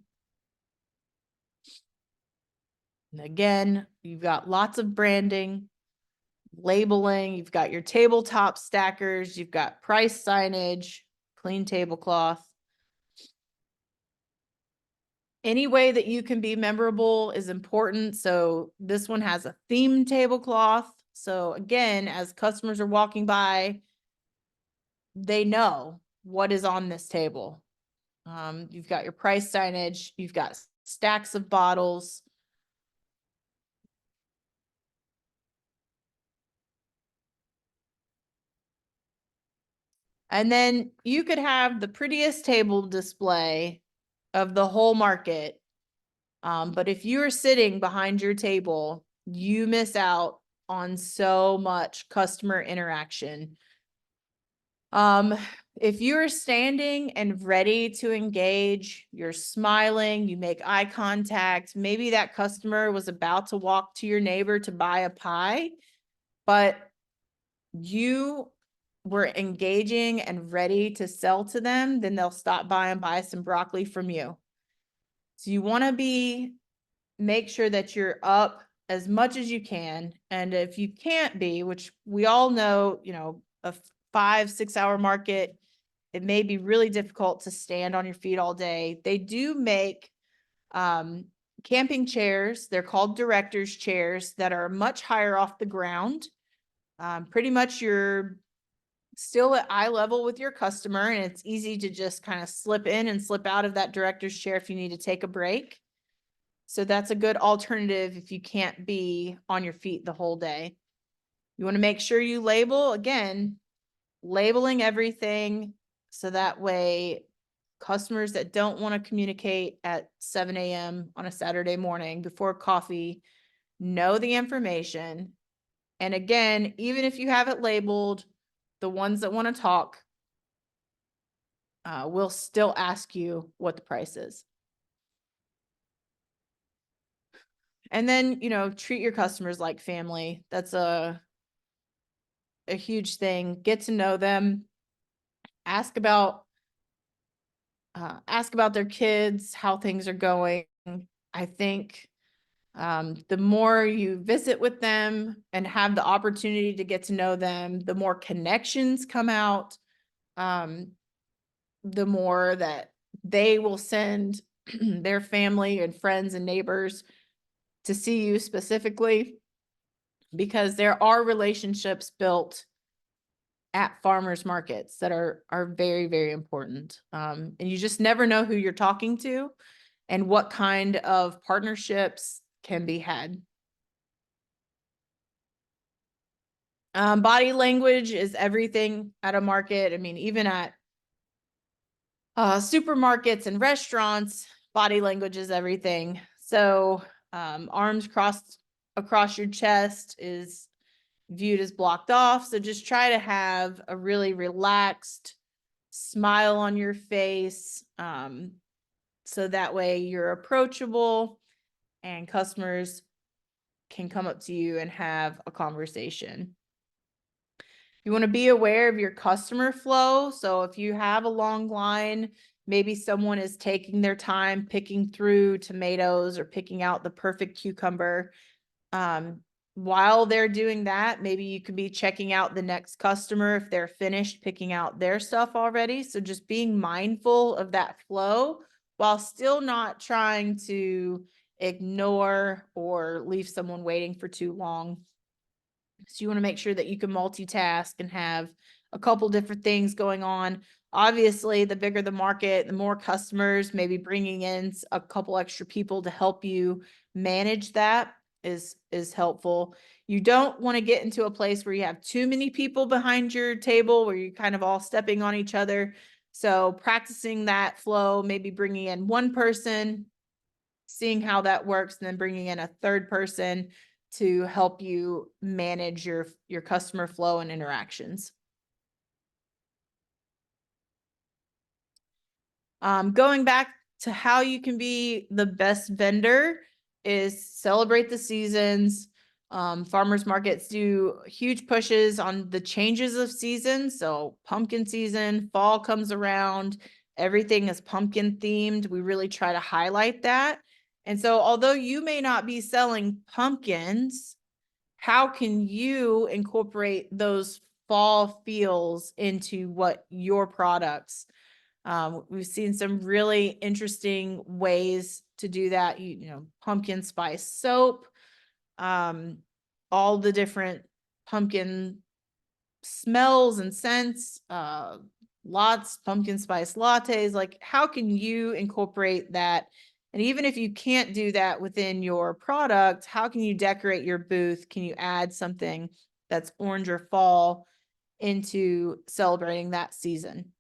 again, you've got lots of branding, labeling, you've got your tabletop stackers, you've got price signage, clean tablecloth. Any way that you can be memorable is important. So this one has a themed tablecloth. So again, as customers are walking by, they know what is on this table. You've got your price signage, you've got stacks of bottles. And then you could have the prettiest table display of the whole market. But if you're sitting behind your table, you miss out on so much customer interaction. If you're standing and ready to engage, you're smiling, you make eye contact, maybe that customer was about to walk to your neighbor to buy a pie, but you were engaging and ready to sell to them, then they'll stop by and buy some broccoli from you. So you want to make sure that you're up as much as you can. And if you can't be, which we all know, a 5-6 hour market, it may be really difficult to stand on your feet all day. They do make camping chairs. They're called director's chairs that are much higher off the ground. Pretty much you're still at eye level with your customer, and it's easy to just kind of slip in and slip out of that director's chair if you need to take a break. So that's a good alternative if you can't be on your feet the whole day. You want to make sure you label, again, labeling everything so that way customers that don't want to communicate at 7 a.m. on a Saturday morning before coffee know the information. And again, even if you have it labeled, the ones that want to talk will still ask you what the price is. And then, treat your customers like family. That's a huge thing. Get to know them. Ask about their kids, how things are going. I think the more you visit with them and have the opportunity to get to know them, the more connections come out, the more that they will send their family and friends and neighbors to see you specifically, because there are relationships built at farmers markets that are very, very important. And you just never know who you're talking to and what kind of partnerships can be had. Body language is everything at a market. I mean, even at supermarkets and restaurants, body language is everything. So arms crossed across your chest is viewed as blocked off. So just try to have a really relaxed smile on your face. So that way you're approachable and customers can come up to you and have a conversation. You want to be aware of your customer flow. So if you have a long line, maybe someone is taking their time picking through tomatoes or picking out the perfect cucumber. While they're doing that, maybe you could be checking out the next customer if they're finished picking out their stuff already. So just being mindful of that flow while still not trying to ignore or leave someone waiting for too long. So you want to make sure that you can multitask and have a couple different things going on. Obviously, the bigger the market, the more customers, maybe bringing in a couple extra people to help you manage that is helpful. You don't want to get into a place where you have too many people behind your table where you're kind of all stepping on each other. So practicing that flow, maybe bringing in one person, seeing how that works, and then bringing in a third person to help you manage your customer flow and interactions. Going back to how you can be the best vendor is celebrate the seasons. Farmers markets do huge pushes on the changes of season. So pumpkin season, fall comes around, everything is pumpkin themed. We really try to highlight that. And so although you may not be selling pumpkins, how can you incorporate those fall feels into what your products? We've seen some really interesting ways to do that. Pumpkin spice soap, all the different pumpkin smells and scents, lots pumpkin spice lattes. Like, how can you incorporate that? And even if you can't do that within your product, how can you decorate your booth? Can you add something that's orange or fall into celebrating that season?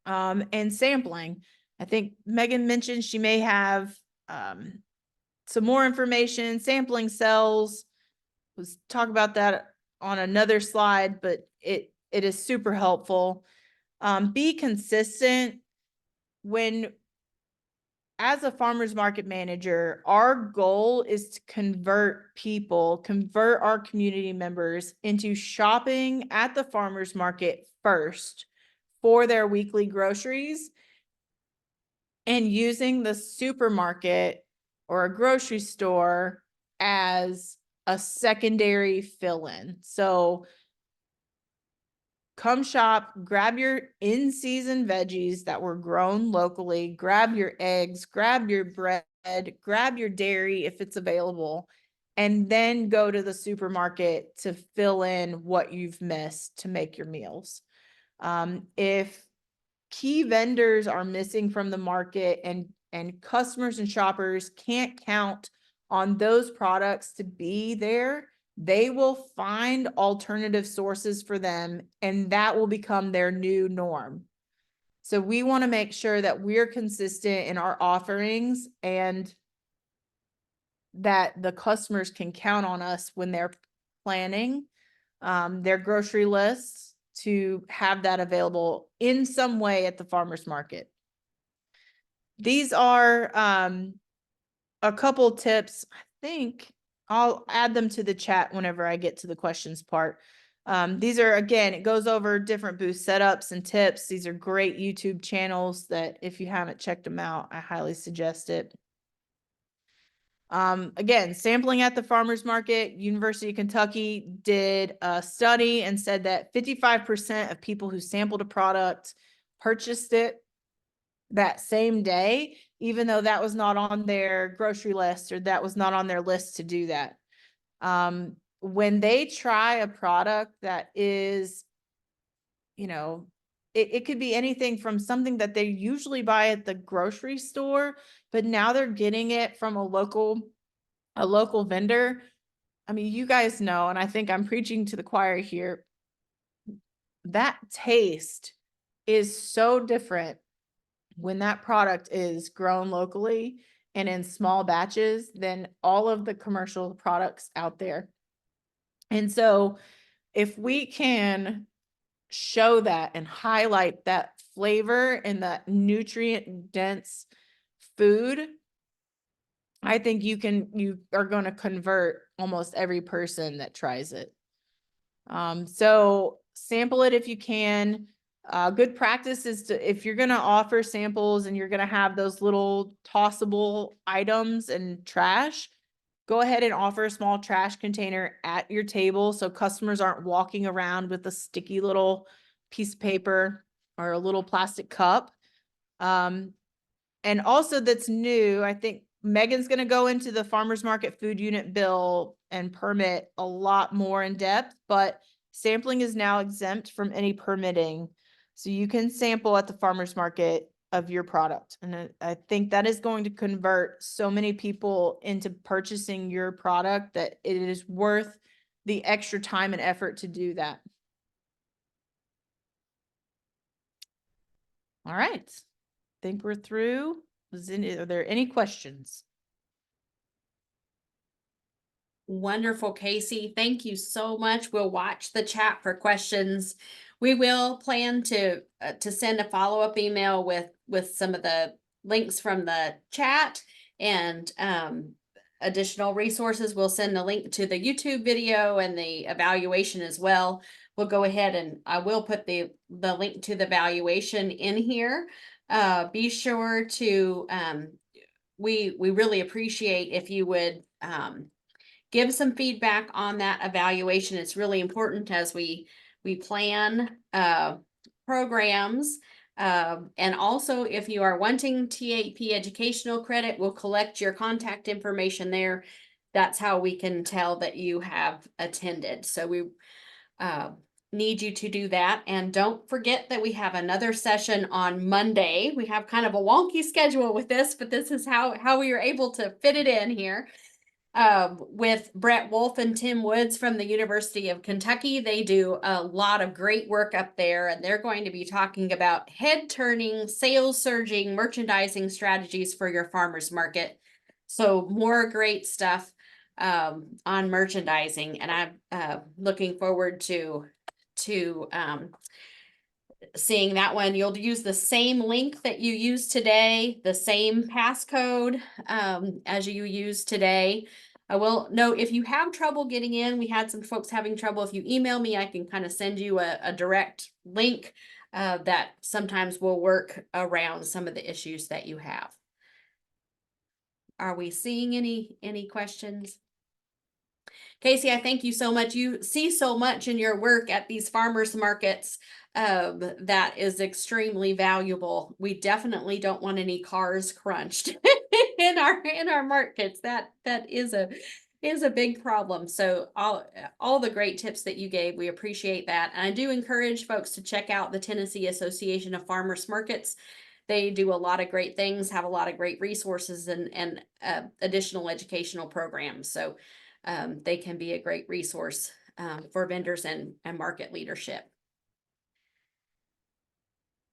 And sampling. I think Megan mentioned she may have some more information. Sampling cells. Let's talk about that on another slide, but it is super helpful. Be consistent. As a farmers market manager, our goal is to convert our community members into shopping at the farmers market first for their weekly groceries and using the supermarket or a grocery store as a secondary fill-in. So come shop, grab your in-season veggies that were grown locally, grab your eggs, grab your bread, grab your dairy if it's available, and then go to the supermarket to fill in what you've missed to make your meals. If key vendors are missing from the market and customers and shoppers can't count on those products to be there, they will find alternative sources for them, and that will become their new norm. So we want to make sure that we're consistent in our offerings and that the customers can count on us when they're planning their grocery lists to have that available in some way at the farmer's market. These are a couple tips. I think I'll add them to the chat whenever I get to the questions part. These are, again, it goes over different booth setups and tips. These are great YouTube channels that if you haven't checked them out, I highly suggest it. Again, sampling at the farmer's market, University of Kentucky did a study and said that 55% of people who sampled a product purchased it that same day, even though that was not on their grocery list or that was not on their list to do that. When they try a product that is, you know, it could be anything from something that they usually buy at the grocery store, but now they're getting it from a local vendor. I mean, you guys know, and I think I'm preaching to the choir here, that taste is so different when that product is grown locally and in small batches than all of the commercial products out there. And so if we can show that and highlight that flavor and that nutrient dense food, I think you are going to convert almost every person that tries it. So sample it if you can. Good practice is to, if you're going to offer samples and you're going to have those little tossable items and trash, go ahead and offer a small trash container at your table so customers aren't walking around with a sticky little piece of paper or a little plastic cup. And also that's new, I think Megan's going to go into the farmers market food unit bill and permit a lot more in depth, but sampling is now exempt from any permitting. So you can sample at the farmers market of your product. And I think that is going to convert so many people into purchasing your product that it is worth the extra time and effort to do that. All right. Think we're through. Are there any questions? Wonderful, Casey. Thank you so much. We'll watch the chat for questions. We will plan to send a follow-up email with some of the links from the chat and additional resources. We'll send a link to the YouTube video and the evaluation as well. We'll go ahead and I will put the link to the evaluation in here. Be sure to we really appreciate if you would give some feedback on that evaluation. It's really important as we plan programs. And also, if you are wanting TAP educational credit, we'll collect your contact information there. That's how we can tell that you have attended. So we need you to do that. And don't forget that we have another session on Monday. We have kind of a wonky schedule with this, but this is how we are able to fit it in here. With Brett Wolf and Tim Woods from the University of Kentucky. They do a lot of great work up there, and they're going to be talking about head-turning, sales surging, merchandising strategies for your farmers market. So more great stuff on merchandising, and I'm looking forward to seeing that one. You'll use the same link that you used today, the same passcode as you used today. I will note if you have trouble getting in, we had some folks having trouble. If you email me, I can kind of send you a direct link that sometimes will work around some of the issues that you have. Are we seeing any questions? Casey, I thank you so much. You see so much in your work at these farmers markets that is extremely valuable. We definitely don't want any cars crunched in our markets. That is a big problem. So all the great tips that you gave, we appreciate that. And I do encourage folks to check out the Tennessee Association of Farmers Markets. They do a lot of great things, have a lot of great resources and additional educational programs. So they can be a great resource for vendors and market leadership.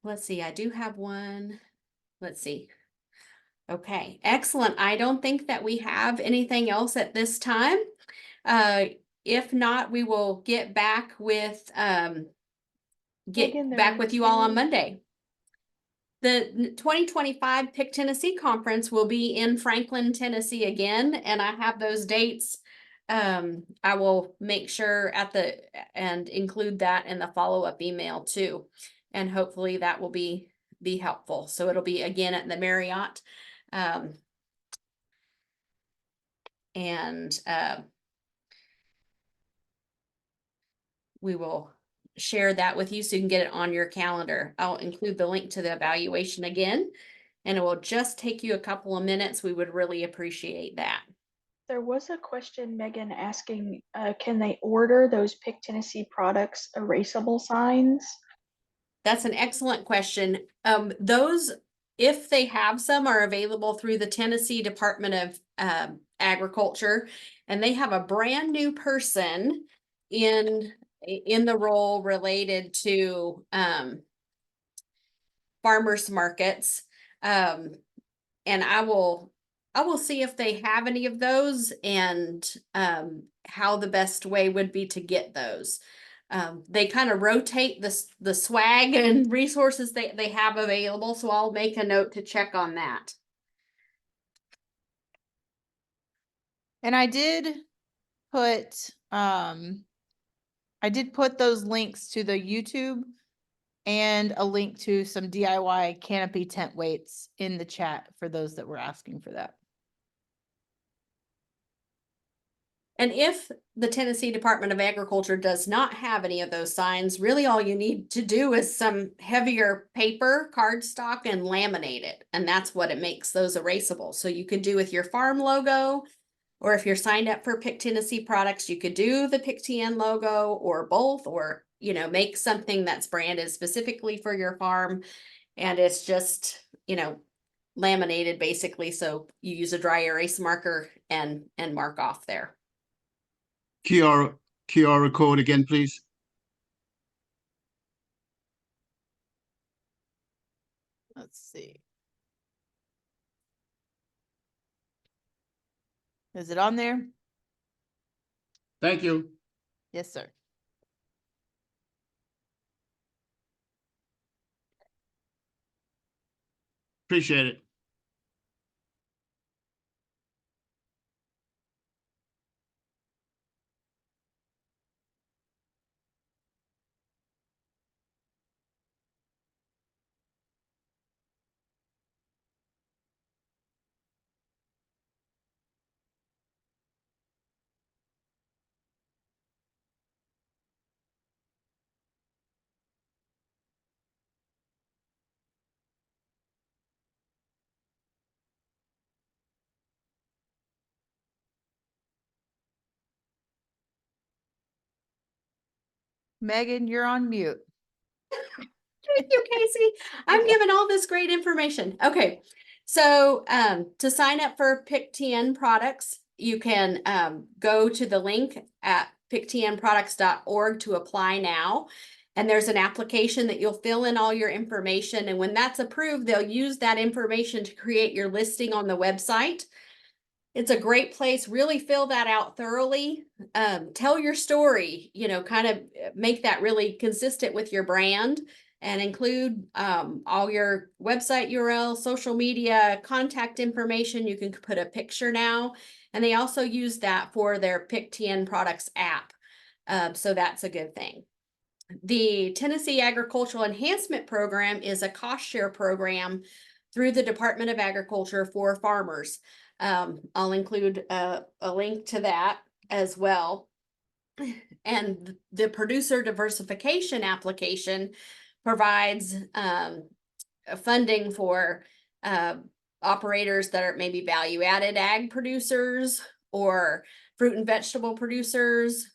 Let's see, I do have one. Let's see. Okay, excellent. I don't think that we have anything else at this time. If not, we will get back with Megan, you all on two- Monday. The 2025 Pick Tennessee Conference will be in Franklin, Tennessee again, and I have those dates. I will make sure and include that in the follow-up email too. And hopefully that will be helpful. So it'll be again at the Marriott. We will share that with you so you can get it on your calendar. I'll include the link to the evaluation again, and it will just take you a couple of minutes. We would really appreciate that. There was a question, Megan, asking, can they order those Pick Tennessee products erasable signs? That's an excellent question. Those, if they have some, are available through the Tennessee Department of Agriculture, and they have a brand new person in the role related to farmers markets. And I will see if they have any of those and how the best way would be to get those. They kind of rotate the swag and resources they have available, so I'll make a note to check on that. And I did put those links to the YouTube and a link to some DIY canopy tent weights in the chat for those that were asking for that. And if the Tennessee Department of Agriculture does not have any of those signs, really all you need to do is some heavier paper, cardstock, and laminate it. And that's what it makes those erasable. So you can do with your farm logo, or if you're signed up for Pick Tennessee products, you could do the Pick TN logo or both, or, you know, make something that's branded specifically for your farm. And it's just, you know, laminated basically. So you use a dry erase marker and mark off there. QR code again, please. Let's see. Is it on there? Thank you. Yes, sir. Appreciate it. Megan, you're on mute. Thank you, Casey. I'm giving all this great information. Okay. So to sign up for Pick TN products, you can go to the link at picktnproducts.org to apply now. And there's an application that you'll fill in all your information. And when that's approved, they'll use that information to create your listing on the website. It's a great place. Really fill that out thoroughly. Tell your story, you know, kind of make that really consistent with your brand. And include all your website URL, social media, contact information. You can put a picture now. And they also use that for their Pick TN Products app. So that's a good thing. The Tennessee Agricultural Enhancement Program is a cost share program through the Department of Agriculture for farmers. I'll include a link to that as well. And the producer diversification application provides funding for operators that are maybe value-added ag producers or fruit and vegetable producers,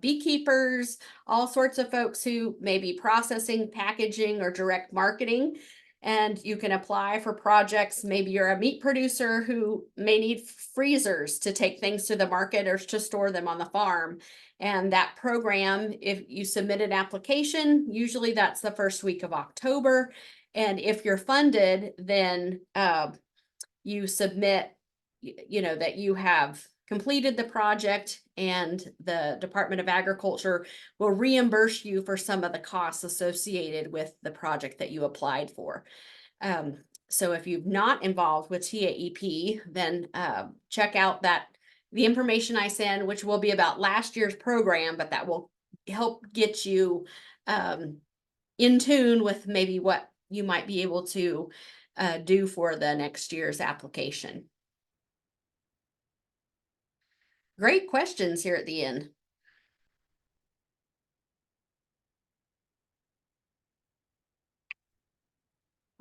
beekeepers, all sorts of folks who may be processing, packaging, or direct marketing. And you can apply for projects. Maybe you're a meat producer who may need freezers to take things to the market or to store them on the farm. And that program, if you submit an application, usually that's the first week of October. And if you're funded, then you submit, that you have completed the project, and the Department of Agriculture will reimburse you for some of the costs associated with the project that you applied for. So if you've not involved with TAEP, then check out the information I send, which will be about last year's program, but that will help get you in tune with maybe what you might be able to do for the next year's application. Great questions here at the end.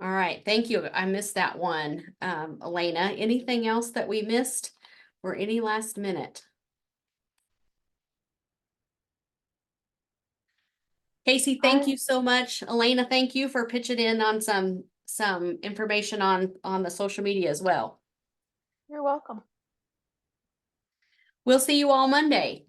All right, thank you. I missed that one. Elena, anything else that we missed or any last minute? Casey, thank you so much. Elena, thank you for pitching in on some information on the social media as well. You're welcome. We'll see you all Monday.